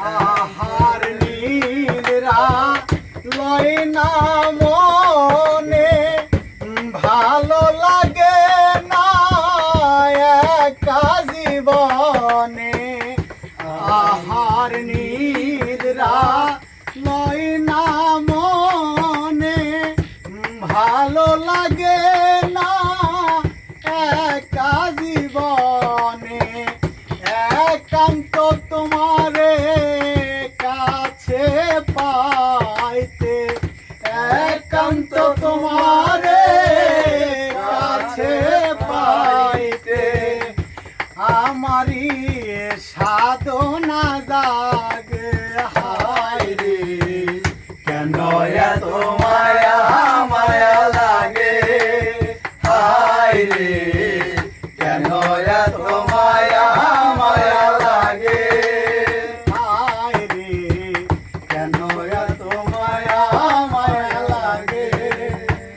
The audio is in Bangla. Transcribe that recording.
আহার নিদ্রা লয় না মনে, ভালো লাগে না একা জীবনে। আহার নিদ্রা লয় না মনে, ভালো লাগে না একা জীবনে। একান্ত তোমারে কাছে পাইতে, একান্ত তোমারে কাছে পাইতে, আমারি সাধনা জাগে। হায় রে কেন এত মায়া মায়া লাগে, হায় রে কেন এত মায়া মায়া লাগে, হায় রে কেন এত